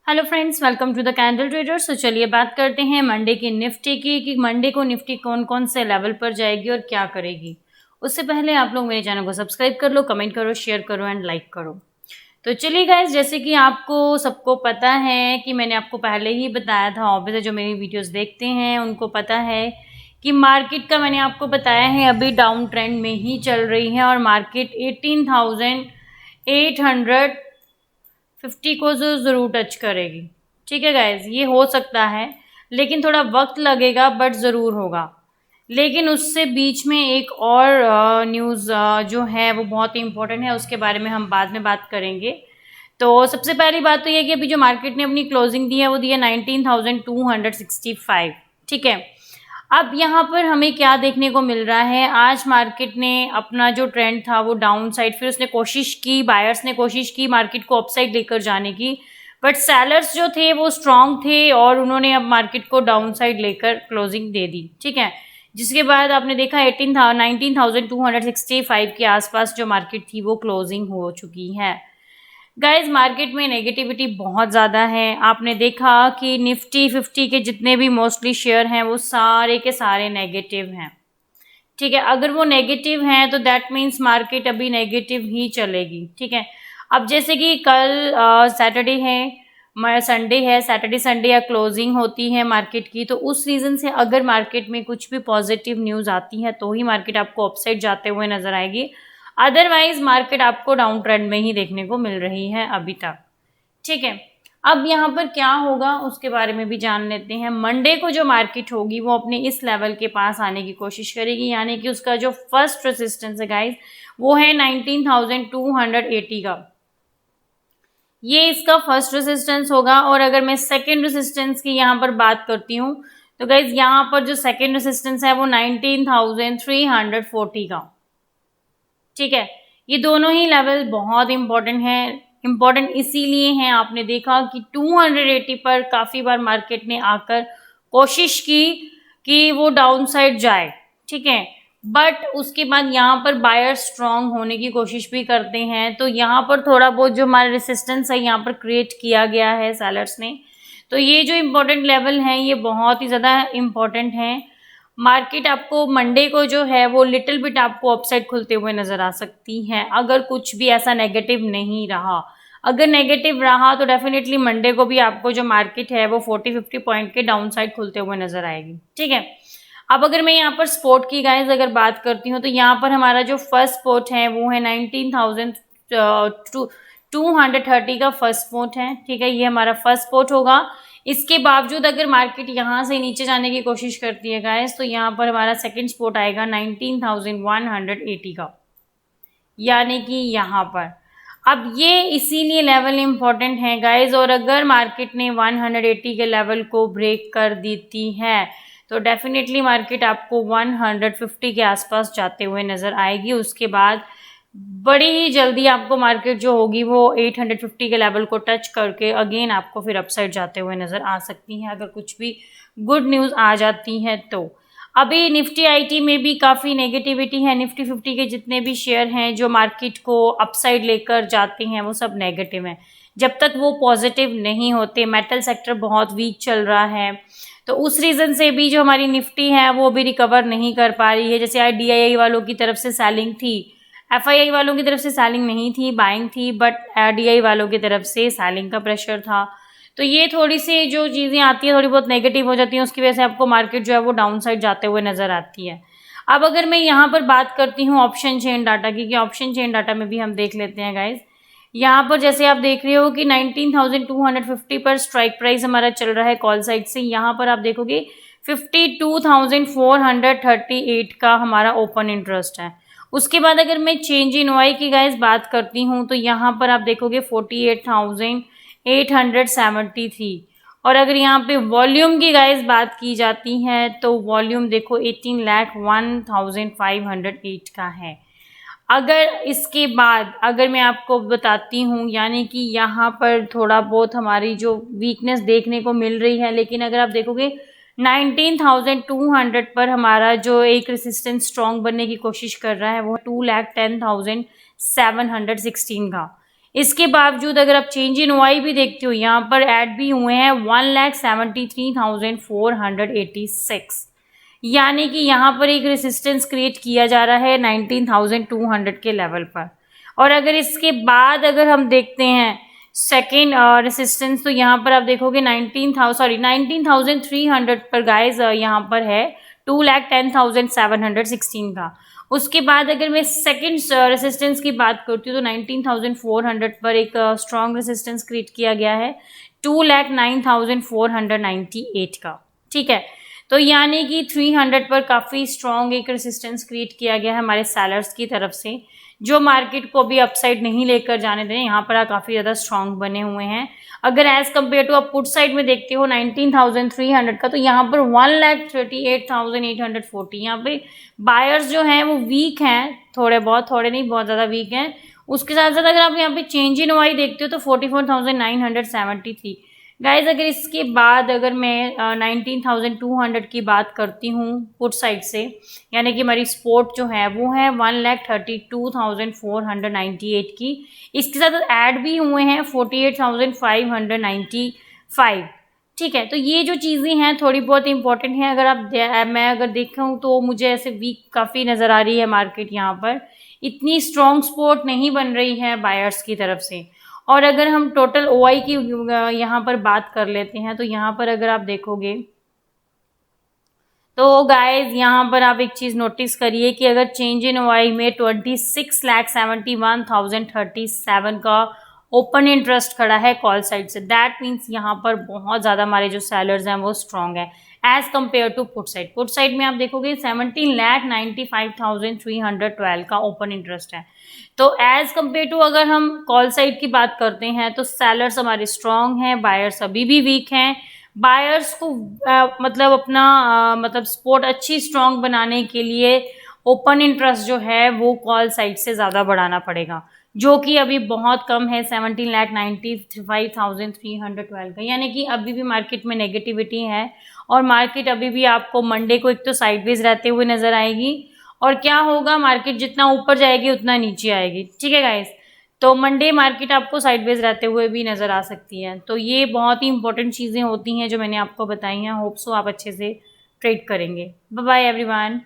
Hello friends, welcome to the candle traders. तो चलिए बात करते हैं मंडे की निफ्टी की कि मंडे को निफ्टी कौन कौन से लेवल पर जाएगी और क्या करेगी। उससे पहले आप लोग मेरे चैनल को सब्सक्राइब कर लो, कमेंट करो, शेयर करो एंड लाइक करो। तो चलिए गाइस, जैसे कि आपको सबको पता है कि मैंने आपको पहले ही बताया था, ऑब्वियसली जो मेरी वीडियोस देखते हैं उनको पता है कि मार्केट का मैंने आपको बताया है अभी डाउन ट्रेंड में ही चल रही है और मार्केट 18,850 को ज़रूर टच करेगी। ठीक है गाइज, ये हो सकता है लेकिन थोड़ा वक्त लगेगा, बट ज़रूर होगा। लेकिन उससे बीच में एक और न्यूज़ जो है वो बहुत ही इंपॉर्टेंट है, उसके बारे में हम बाद में बात करेंगे। तो सबसे पहली बात तो ये कि अभी जो मार्केट ने अपनी क्लोजिंग दी है वो दी है 19,265। ठीक है, अब यहाँ पर हमें क्या देखने को मिल रहा है, आज मार्केट ने अपना जो ट्रेंड था वो डाउन साइड, फिर उसने कोशिश की, बायर्स ने कोशिश की मार्केट को अपसाइड लेकर जाने की, बट सेलर्स जो थे वो स्ट्रांग थे और उन्होंने अब मार्केट को डाउन साइड लेकर क्लोजिंग दे दी। ठीक है, जिसके बाद आपने देखा 19,265 के आसपास जो मार्केट थी वो क्लोजिंग हो चुकी है। गाइज, मार्केट में नेगेटिविटी बहुत ज़्यादा है। आपने देखा कि निफ्टी 50 के जितने भी मोस्टली शेयर हैं वो सारे के सारे नेगेटिव हैं। ठीक है, अगर वो नेगेटिव हैं तो दैट मीन्स मार्केट अभी नेगेटिव ही चलेगी। ठीक है, अब जैसे कि कल सैटरडे है, संडे है, सैटरडे संडे या क्लोजिंग होती है मार्केट की, तो उस रीज़न से अगर मार्केट में कुछ भी पॉजिटिव न्यूज़ आती है तो ही मार्केट आपको अपसाइड जाते हुए नजर आएगी। अदरवाइज मार्केट आपको डाउन ट्रेंड में ही देखने को मिल रही है अभी तक। ठीक है, अब यहाँ पर क्या होगा उसके बारे में भी जान लेते हैं। मंडे को जो मार्केट होगी वो अपने इस लेवल के पास आने की कोशिश करेगी, यानी कि उसका जो फर्स्ट रेजिस्टेंस है गाइस वो है 19,280 का। ये इसका फर्स्ट रेजिस्टेंस होगा। और अगर मैं सेकेंड रेजिस्टेंस की यहाँ पर बात करती हूँ तो गाइज यहाँ पर जो सेकेंड रेजिस्टेंस है वो 19,340 का। ठीक है, ये दोनों ही लेवल बहुत इंपॉर्टेंट है। इंपॉर्टेंट इसीलिए हैं, आपने देखा कि 280 पर काफ़ी बार मार्केट ने आकर कोशिश की कि वो डाउन साइड जाए। ठीक है, बट उसके बाद यहाँ पर बायर स्ट्रांग होने की कोशिश भी करते हैं, तो यहाँ पर थोड़ा बहुत जो हमारा रेसिस्टेंस है यहाँ पर क्रिएट किया गया है सेलर्स ने। तो ये जो इम्पोर्टेंट लेवल हैं ये बहुत ही ज़्यादा इम्पोर्टेंट हैं। मार्केट आपको मंडे को जो है वो लिटिल बिट आपको अपसाइड खुलते हुए नजर आ सकती है, अगर कुछ भी ऐसा नेगेटिव नहीं रहा। अगर नेगेटिव रहा तो डेफिनेटली मंडे को भी आपको जो मार्केट है वो 40-50 पॉइंट के डाउन साइड खुलते हुए नजर आएगी। ठीक है, अब अगर मैं यहाँ पर स्पोर्ट की गाइज अगर बात करती हूँ तो यहाँ पर हमारा जो फर्स्ट स्पोर्ट है वो है 19,230 का फर्स्ट स्पोर्ट है। ठीक है, ये हमारा फर्स्ट स्पोर्ट होगा। इसके बावजूद अगर मार्केट यहाँ से नीचे जाने की कोशिश करती है गाइस तो यहाँ पर हमारा सेकंड स्पोर्ट आएगा 19,180 का, यानी कि यहाँ पर। अब ये इसीलिए लेवल इंपॉर्टेंट है गाइस, और अगर मार्केट ने 180 के लेवल को ब्रेक कर देती है तो डेफिनेटली मार्केट आपको 150 के आसपास जाते हुए नजर आएगी। उसके बाद बड़ी ही जल्दी आपको मार्केट जो होगी वो 850 के लेवल को टच करके अगेन आपको फिर अपसाइड जाते हुए नजर आ सकती है, अगर कुछ भी गुड न्यूज़ आ जाती है तो। अभी निफ्टी आईटी में भी काफ़ी नेगेटिविटी है। निफ्टी 50 के जितने भी शेयर हैं जो मार्केट को अपसाइड लेकर जाते हैं वो सब नेगेटिव हैं। जब तक वो पॉजिटिव नहीं होते, मेटल सेक्टर बहुत वीक चल रहा है, तो उस रीज़न से भी जो हमारी निफ्टी है वो भी रिकवर नहीं कर पा रही है। जैसे DII वालों की तरफ से सेलिंग थी, FII वालों की तरफ से सेलिंग नहीं थी, बाइंग थी, बट DI वालों की तरफ से सेलिंग का प्रेशर था। तो ये थोड़ी सी जो चीज़ें आती हैं थोड़ी बहुत नेगेटिव हो जाती हैं, उसकी वजह से आपको मार्केट जो है वो डाउन साइड जाते हुए नजर आती है। अब अगर मैं यहाँ पर बात करती हूँ ऑप्शन चेन डाटा की, कि ऑप्शन चेन डाटा में भी हम देख लेते हैं गाइज। यहाँ पर जैसे आप देख रहे हो कि 19,250 पर स्ट्राइक प्राइस हमारा चल रहा है कॉल साइड से। यहाँ पर आप देखोगे 52,438 का हमारा ओपन इंटरेस्ट है। उसके बाद अगर मैं चेंज इन OI की गाइज बात करती हूँ तो यहाँ पर आप देखोगे 48,873। और अगर यहाँ पे वॉल्यूम की गाइज बात की जाती है तो वॉल्यूम देखो 18,01,508 का है। अगर इसके बाद अगर मैं आपको बताती हूँ, यानी कि यहाँ पर थोड़ा बहुत हमारी जो वीकनेस देखने को मिल रही है, लेकिन अगर आप देखोगे 19,200 पर हमारा जो एक रेसिस्टेंस स्ट्रॉन्ग बनने की कोशिश कर रहा है वो 2,10,716 का। इसके बावजूद अगर आप चेंज इन OI भी देखते हो, यहाँ पर ऐड भी हुए हैं 1,73,486, यानी कि यहाँ पर एक रेसिस्टेंस क्रिएट किया जा रहा है 19,200 के लेवल पर। और अगर इसके बाद अगर हम देखते हैं सेकेंड रेसिस्टेंस, तो यहाँ पर आप देखोगे 19,300 पर गाइज यहाँ पर है 2,10,716 का। उसके बाद अगर मैं सेकंड रेसिस्टेंस की बात करती हूँ तो 19,400 पर एक स्ट्रॉन्ग रेसिस्टेंस क्रिएट किया गया है 2,09,498 का। ठीक है, तो यानी कि 300 पर काफ़ी स्ट्रॉन्ग एक रेसिस्टेंस क्रिएट किया गया है हमारे सेलर्स की तरफ से, जो मार्केट को भी अपसाइड नहीं लेकर जाने दें। यहाँ पर काफ़ी ज़्यादा स्ट्रॉन्ग बने हुए हैं। अगर एज कम्पेयर टू आप पुट साइड में देखते हो 19,300 का, तो यहाँ पर 1,38,840, यहाँ पे बायर्स जो हैं वो वीक हैं, थोड़े बहुत, थोड़े नहीं, बहुत ज़्यादा वीक हैं। उसके साथ साथ अगर आप यहाँ पे चेंज इन OI देखते हो तो 44,973। गाइज अगर इसके बाद अगर मैं 19,200 की बात करती हूँ पुट साइड से, यानी कि हमारी स्पोर्ट जो है वो है 1,32,498 की। इसके साथ ऐड भी हुए हैं 48,595। ठीक है, तो ये जो चीज़ें हैं थोड़ी बहुत इंपॉर्टेंट हैं। अगर मैं अगर देखूँ तो मुझे ऐसे वीक काफ़ी नज़र आ रही है मार्केट, यहाँ पर इतनी स्ट्रॉन्ग सपोर्ट नहीं बन रही है बायर्स की तरफ से। और अगर हम टोटल OI की यहाँ पर बात कर लेते हैं, तो यहाँ पर अगर आप देखोगे तो गाइज यहाँ पर आप एक चीज़ नोटिस करिए कि अगर चेंज इन OI में 26,71,037 का ओपन इंटरेस्ट खड़ा है कॉल साइड से, दैट मीन्स यहाँ पर बहुत ज़्यादा हमारे जो सेलर्स हैं वो स्ट्रॉन्ग है as compared to put side. Put side में आप देखोगे 17,95,312 का ओपन इंटरेस्ट है। तो एज कम्पेयर टू अगर हम कॉल साइड की बात करते हैं तो सेलर्स हमारे स्ट्रॉन्ग हैं, बायर्स अभी भी वीक हैं। बायर्स को मतलब अपना मतलब सपोर्ट अच्छी स्ट्रॉन्ग बनाने के लिए ओपन इंटरेस्ट जो है वो कॉल साइड से ज़्यादा बढ़ाना पड़ेगा, जो कि अभी बहुत कम है 17,95,312 का, यानी कि अभी भी मार्केट में नेगेटिविटी है। और मार्केट अभी भी आपको मंडे को एक तो साइडवेज रहते हुए नजर आएगी, और क्या होगा, मार्केट जितना ऊपर जाएगी उतना नीचे आएगी। ठीक है गाइस, तो मंडे मार्केट आपको साइडवेज रहते हुए भी नज़र आ सकती है। तो ये बहुत ही इंपॉर्टेंट चीज़ें होती हैं जो मैंने आपको बताई हैं। होप सो आप अच्छे से ट्रेड करेंगे। Bye bye everyone.